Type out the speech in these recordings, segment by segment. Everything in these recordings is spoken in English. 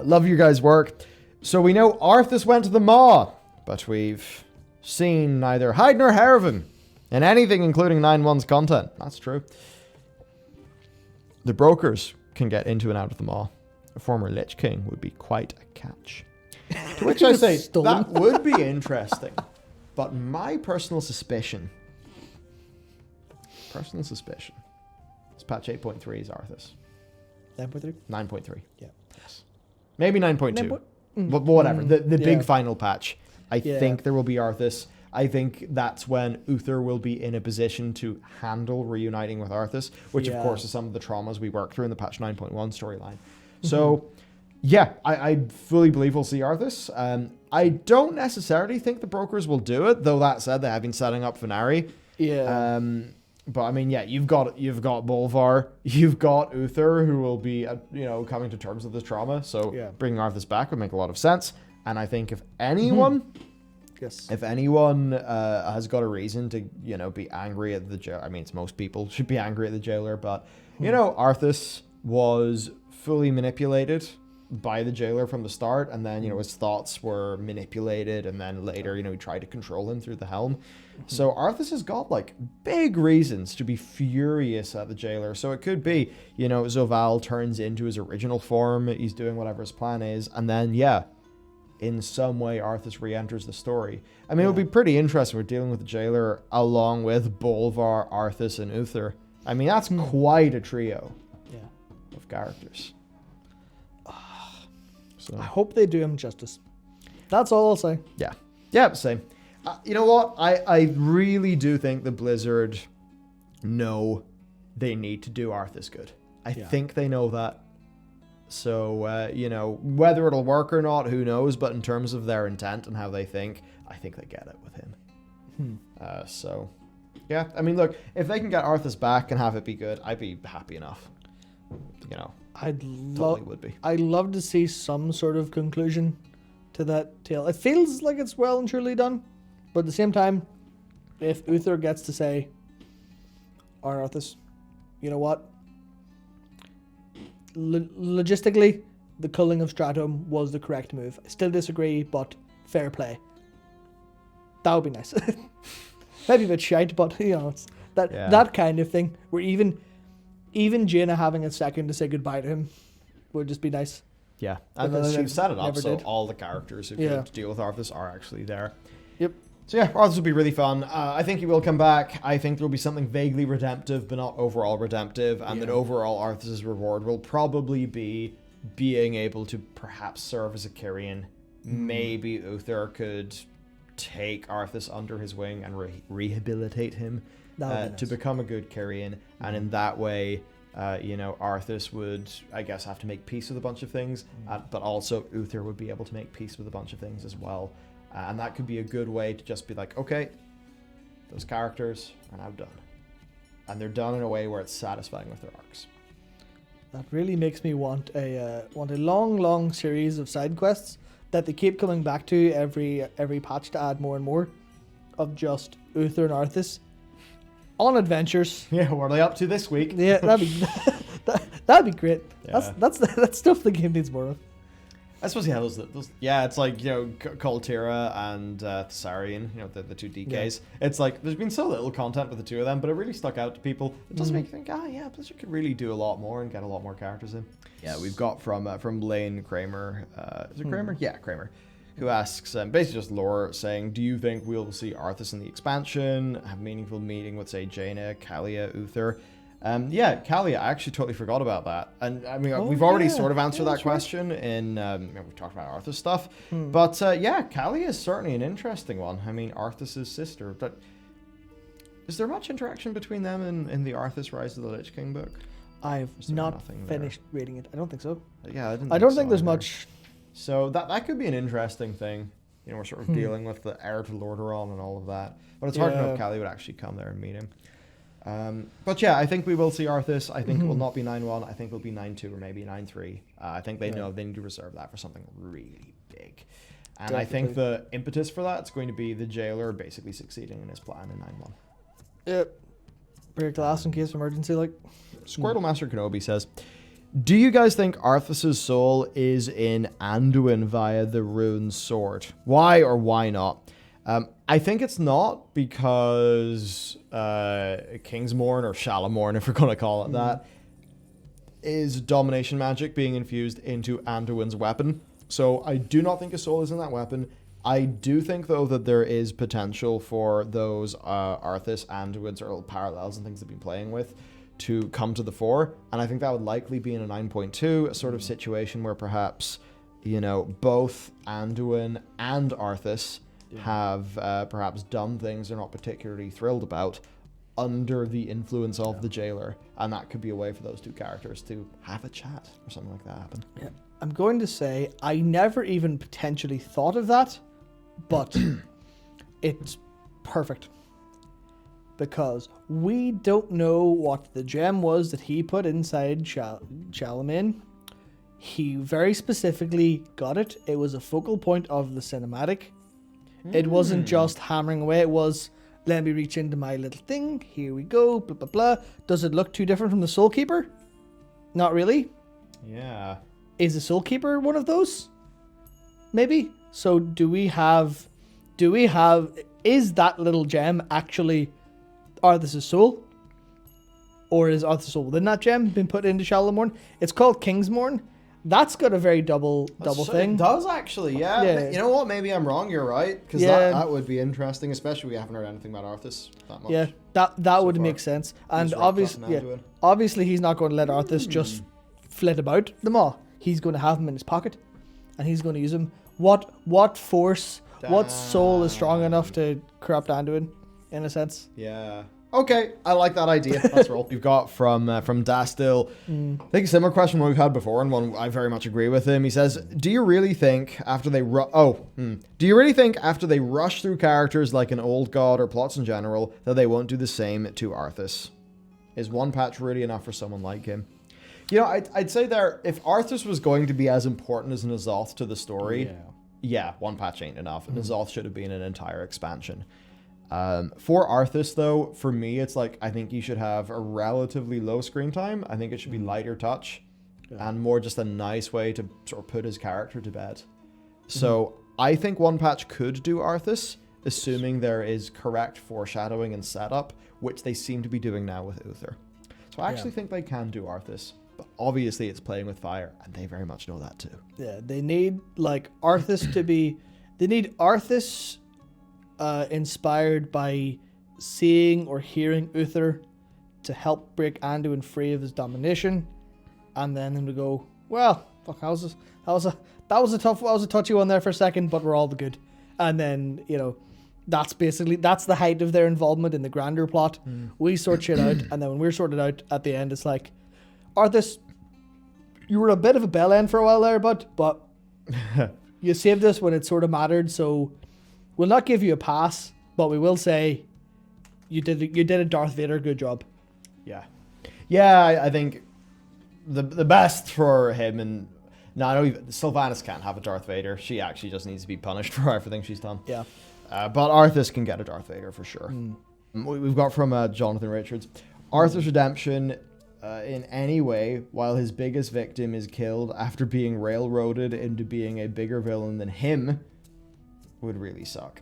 Love your guys' work. So we know Arthas went to the Maw, but we've seen neither hide nor hair of him in anything including 9.1's content. That's true. The brokers can get into and out of the Maw. A former Lich King would be quite a catch. To which I say, that would be interesting. But my personal suspicion, is patch 8.3 is Arthas. 9.3? 9.3. Yeah. Yes. Maybe 9.2. But whatever. The big final patch. I think there will be Arthas. I think that's when Uther will be in a position to handle reuniting with Arthas, which of course is some of the traumas we worked through in the patch 9.1 storyline. So, yeah, I fully believe we'll see Arthas. I don't necessarily think the brokers will do it, though that said, they have been setting up Venari. Yeah. But I mean, yeah, you've got Bolvar, you've got Uther, who will be, coming to terms with this trauma. So bringing Arthas back would make a lot of sense. And I think if anyone, has got a reason to, be angry at the jailer, I mean, it's most people should be angry at the jailer, but Arthas was fully manipulated by the jailer from the start, and then his thoughts were manipulated, and then later he tried to control him through the helm. So Arthas has got like big reasons to be furious at the jailer. So it could be Zoval turns into his original form, he's doing whatever his plan is, and then in some way Arthas re-enters the story. I mean, it would be pretty interesting. We're dealing with the jailer along with Bolvar, Arthas, and Uther. I mean, that's quite a trio of characters. So I hope they do him justice. That's all I'll say. Yeah, same. You know what? I really do think the Blizzard know they need to do Arthas good. I think they know that. So, whether it'll work or not, who knows? But in terms of their intent and how they think, I think they get it with him. So, yeah. I mean, look, if they can get Arthas back and have it be good, I'd be happy enough. I'd love to see some sort of conclusion to that tale. It feels like it's well and truly done, but at the same time, if Uther gets to say, Arthas, you know what? Logistically, the culling of Stratum was the correct move. I still disagree, but fair play. That would be nice. Maybe a bit shite, but it's that kind of thing where even Jaina having a second to say goodbye to him would just be nice. Yeah, and she've set it up so did. all the characters who could deal with Arthas are actually there. Yep. So yeah, Arthas will be really fun. I think he will come back. I think there will be something vaguely redemptive, but not overall redemptive, and that overall Arthas' reward will probably be being able to perhaps serve as a Kyrian. Maybe Uther could take Arthas under his wing and rehabilitate him to become a good Kyrian, and in that way, Arthas would, I guess, have to make peace with a bunch of things, but also Uther would be able to make peace with a bunch of things as well. And that could be a good way to just be like, okay, those characters are now done. And they're done in a way where it's satisfying with their arcs. That really makes me want a long series of side quests that they keep coming back to every patch to add more and more of just Uther and Arthas on adventures. Yeah, what are they up to this week? Yeah, that'd be great. Yeah. That's stuff the game needs more of. I suppose, those it's like, Coltira and Thessarian, the two DKs. Yeah. It's like, there's been so little content with the two of them, but it really stuck out to people. It does make you think, Blizzard could really do a lot more and get a lot more characters in. Yeah, we've got from Lane Kramer, is it Kramer? Yeah, Kramer, who asks, basically just lore, saying, do you think we'll see Arthas in the expansion, have a meaningful meeting with, say, Jaina, Kalia, Uther? Kalia, I actually totally forgot about that. And I mean, we've already sort of answered that question in, we've talked about Arthas stuff. But Kalia is certainly an interesting one. I mean, Arthas' sister. But is there much interaction between them in the Arthas Rise of the Lich King book? I've not finished reading it. I don't think so. Yeah, I don't think there's much. So that could be an interesting thing. We're sort of dealing with the heir to Lordaeron and all of that. But it's hard to know if Kalia would actually come there and meet him. But I think we will see Arthas. I think it will not be 9.1. I think it will be 9.2 or maybe 9.3. I think they know they need to reserve that for something really big. And definitely. I think the impetus for that is going to be the jailer basically succeeding in his plan in 9.1. Yep. Break glass in case of emergency, like. Squirtle Master Kenobi says, Do you guys think Arthas' soul is in Anduin via the rune sword? Why or why not? I think it's not because Kingsmorn, or Shalamorn, if we're going to call it that, is domination magic being infused into Anduin's weapon. So I do not think a soul is in that weapon. I do think, though, that there is potential for those Arthas, Anduin sort of parallels and things they've been playing with to come to the fore. And I think that would likely be in a 9.2, a sort of situation where perhaps, both Anduin and Arthas have perhaps done things they're not particularly thrilled about under the influence of the jailer. And that could be a way for those two characters to have a chat or something like that happen. Yeah. I'm going to say I never even potentially thought of that, but it's perfect. Because we don't know what the gem was that he put inside Shalamin. He very specifically got it. It was a focal point of the cinematic. It wasn't just hammering away. It was, let me reach into my little thing. Here we go. Blah, blah, blah. Does it look too different from the Soul Keeper? Not really. Yeah. Is the Soul Keeper one of those? Maybe. So is that little gem actually Arthas' soul? Or is Arthas' soul within that gem been put into Shalamorn? It's called Kingsmorn. That's got a very double thing. It does actually, yeah. You know what? Maybe I'm wrong. You're right, because that would be interesting, especially we haven't heard anything about Arthas that much. Yeah, that would make sense. And obviously, he's not going to let Arthas just flit about the maw. He's going to have him in his pocket, and he's going to use him. What force, what soul is strong enough to corrupt Anduin, in a sense? Yeah. Okay, I like that idea. Let's roll. We've got from Dastil, I think a similar question we've had before, and one I very much agree with him. He says, "Do you really think after they rush through characters like an old god or plots in general that they won't do the same to Arthas? Is one patch really enough for someone like him?" I'd say there, if Arthas was going to be as important as N'Zoth to the story, one patch ain't enough. N'Zoth should have been an entire expansion. For Arthas, though, for me, it's like, I think you should have a relatively low screen time. I think it should be lighter touch and more just a nice way to sort of put his character to bed. So I think one patch could do Arthas, assuming there is correct foreshadowing and setup, which they seem to be doing now with Uther. So I actually think they can do Arthas. But obviously it's playing with fire, and they very much know that too. Yeah, they need Arthas to be... They need Arthas inspired by seeing or hearing Uther to help break Anduin free of his domination, and then him to go, well, fuck, that was a touchy one there for a second, but we're all the good. And then, that's the height of their involvement in the grander plot. We sort shit out, and then when we're sorted out at the end, it's like, Arthas, you were a bit of a bell end for a while there, but you saved us when it sort of mattered, so we'll not give you a pass, but we will say you did a Darth Vader good job. Yeah. Yeah, I think the best for him, and I know Sylvanas can't have a Darth Vader. She actually just needs to be punished for everything she's done. Yeah. But Arthas can get a Darth Vader for sure. We've got from Jonathan Richards. Arthas' redemption in any way, while his biggest victim is killed after being railroaded into being a bigger villain than him, would really suck.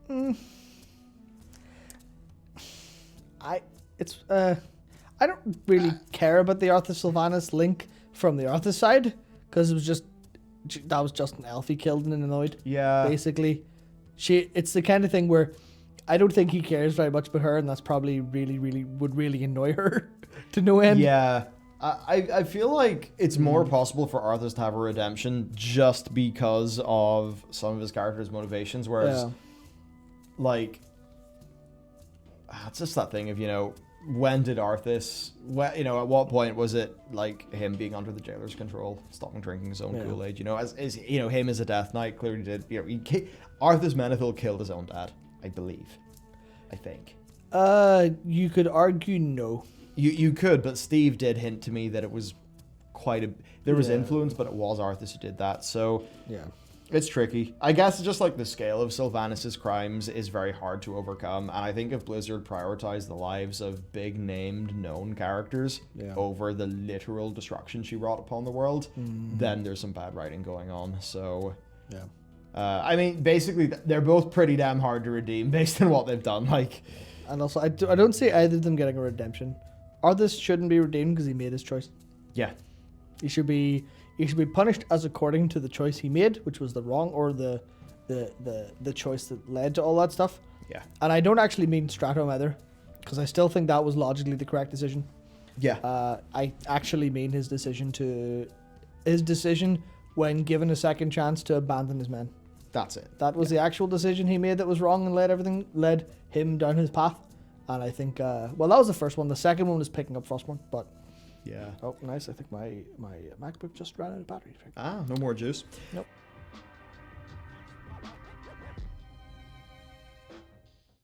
I don't really care about the Arthas Sylvanas link from the Arthas side, because that was just an elf he killed and annoyed. Yeah. Basically. It's the kind of thing where I don't think he cares very much about her, and that's probably would really annoy her to no end. Yeah. I feel like it's more possible for Arthas to have a redemption just because of some of his character's motivations, whereas, it's just that thing of, when did Arthas, at what point was it, him being under the jailer's control, stopping drinking his own Kool-Aid, him as a Death Knight clearly did, Arthas Menethil killed his own dad, I think. You could argue no. You could, but Steve did hint to me that it was there was influence, but it was Arthas who did that. So It's tricky. I guess just like the scale of Sylvanas' crimes is very hard to overcome, and I think if Blizzard prioritized the lives of big named known characters over the literal destruction she wrought upon the world, then there's some bad writing going on. So I mean, basically they're both pretty damn hard to redeem based on what they've done. Like, and also I don't see either of them getting a redemption. Arthas shouldn't be redeemed because he made his choice. Yeah. He should be punished as according to the choice he made, which was the wrong or the choice that led to all that stuff. Yeah. And I don't actually mean Stratum either, because I still think that was logically the correct decision. Yeah. I actually mean his decision when given a second chance to abandon his men. That's it. That was the actual decision he made that was wrong and led him down his path. And I think that was the first one. The second one was picking up Frostborn, but. Yeah. Oh, nice. I think my MacBook just ran out of battery. No more juice. Nope.